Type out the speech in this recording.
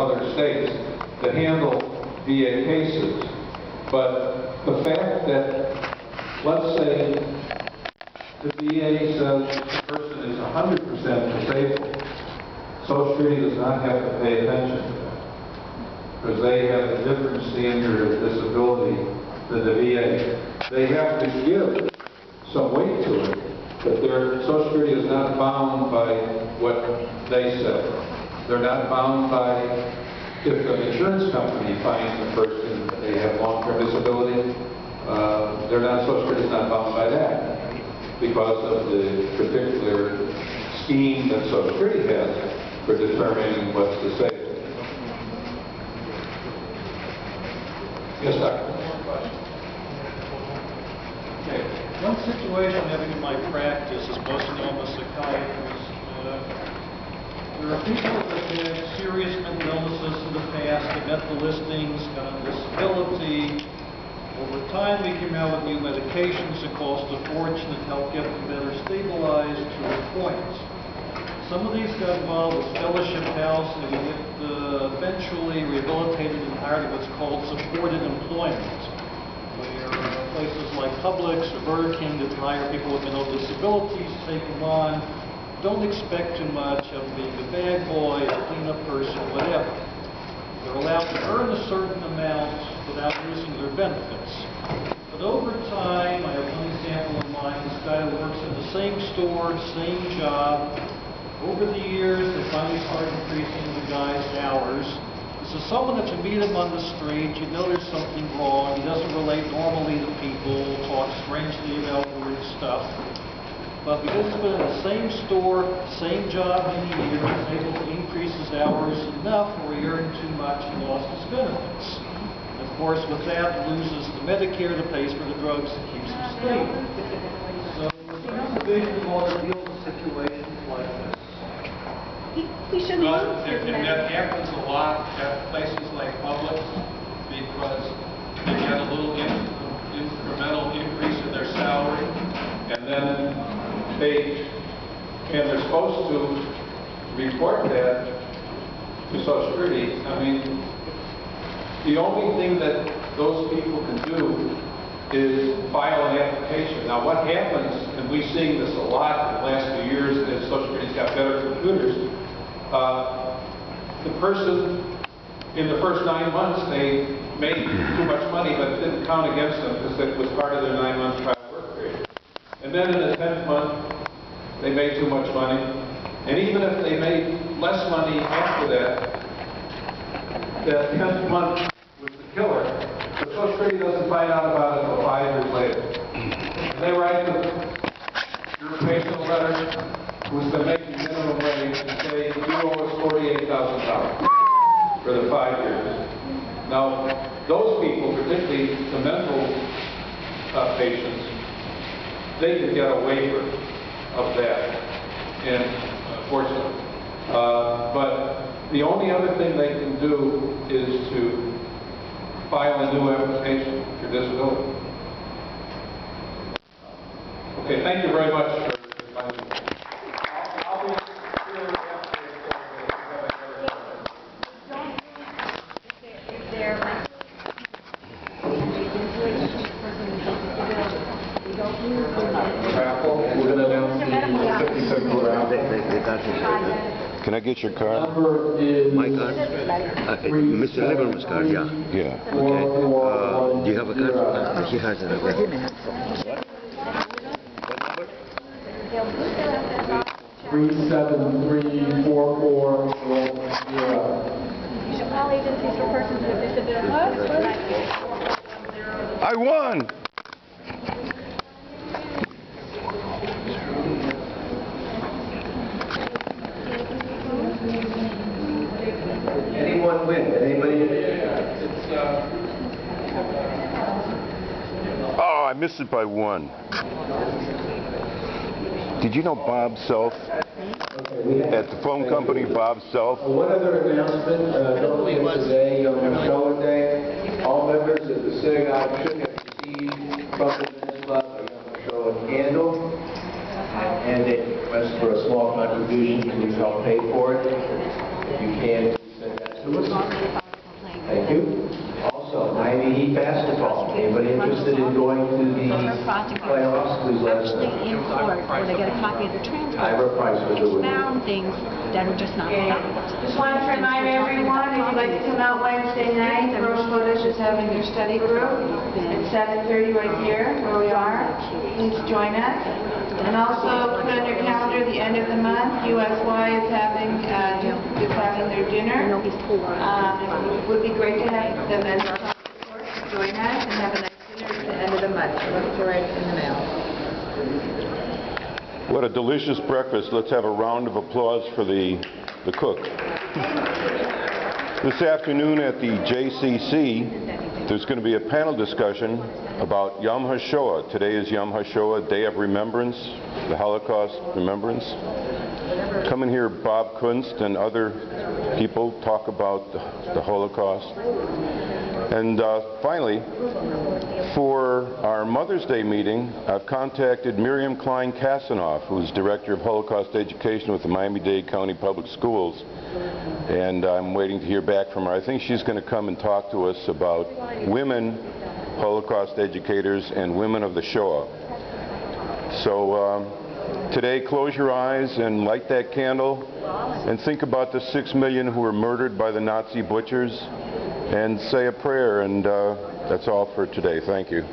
other states to handle VA cases. But the fact that, let's say, the VA says the person is 100% disabled, Social Security does not have to pay attention to that, because they have a different standard of disability than the VA. They have to give some weight to it, but their Social Security is not bound by what they said. They're not bound by if an insurance company finds the person that they have long-term disability. Social Security is not bound by that because of the particular scheme that Social Security has for determining what's disabled. Yes, Doctor. Okay. One situation I'm having in my practice is most known as psychiatrist. There are people that have had serious mental illnesses in the past, they met the listings, got on disability. Over time, we came out with new medications that cost a fortune that helped get them better stabilized to a point. Some of these got involved with fellowship housing, and we get eventually rehabilitated and hired at what's called supported employment, where places like Publix or Burger King that hire people with mental disabilities, take them on, don't expect too much of being a bag boy, a cleanup person, whatever. They're allowed to earn a certain amount without losing their benefits. But over time, I have one example in mind, this guy works in the same store, same job. Over the years, they finally started increasing the guy's hours. This is someone that you meet him on the street, you know there's something wrong, he doesn't relate normally to people, talks strangely about weird stuff. But because he's been in the same store, same job many years, he's able to increase his hours enough where he earned too much and lost his benefits. And of course, with that, loses the Medicare that pays for the drugs that keeps him stable. So there's a vision of how to deal with situations like this. He should lose his And that happens a lot at places like Publix because they get a little incremental increase in their salary, And then they're supposed to report that to Social Security. I mean, the only thing that those people can do is file an application. Now what happens, and we've seen this a lot in the last few years as Social Security's got better computers, the person in the first 9 months they made too much money, but it didn't count against them because it was part of their 9-month trial work period. And then in the 10th month, they made too much money. And even if they made less money after that 10th month was the killer. The Social Security doesn't find out about it until 5 years later. And they write your patient a letter who's been making minimum wage and say, you owe us $48,000 for the 5 years. Now, those people, particularly the mental patients, they could get a waiver of that, and unfortunately. But the only other thing they can do is to file a new application for disability. Okay, thank you very much for inviting me. I'll be here Can I get your card? My card? Mr. Lieberman's card, yeah. Yeah. Okay. Do you have a card? He has it. Okay. 3734440. You should call agencies for persons with disabilities. I won! Anyone win? Anybody? Oh, I missed it by 1. Did you know Bob Self? At the phone company, Bob Self? One other announcement, today on Show Day, all members of the synagogue should have received from the Men's Club a Yom Show candle, and they request for a small contribution to help pay for it. If you can, send that to Lewis. Thank you. Also, Miami Heat basketball. Anybody interested in going to the playoffs, please let us know. Actually, in court, where they get a copy of the Ira transcript, Price will do it. found things that are just not fact. Just wanted to remind everyone, if you'd like to come out Wednesday night, Rose Photos is having their study group. It's 7:30 right here, where we are. Please join us. And also, put on your calendar, the end of the month, USY is having their dinner. It would be great to have the men's club join us and have a nice dinner at the end of the month. Look for it in the mail. What a delicious breakfast. Let's have a round of applause for the cook. This afternoon at the JCC, there's going to be a panel discussion about Yom HaShoah. Today is Yom HaShoah, Day of Remembrance, the Holocaust remembrance. Come and hear Bob Kunst and other people talk about the Holocaust. And finally, for our Mother's Day meeting, I've contacted Miriam Klein-Kasanoff, who's Director of Holocaust Education with the Miami-Dade County Public Schools. And I'm waiting to hear back from her. I think she's going to come and talk to us about women Holocaust educators and women of the Shoah. So today, close your eyes and light that candle and think about the 6 million who were murdered by the Nazi butchers and say a prayer, and that's all for today. Thank you.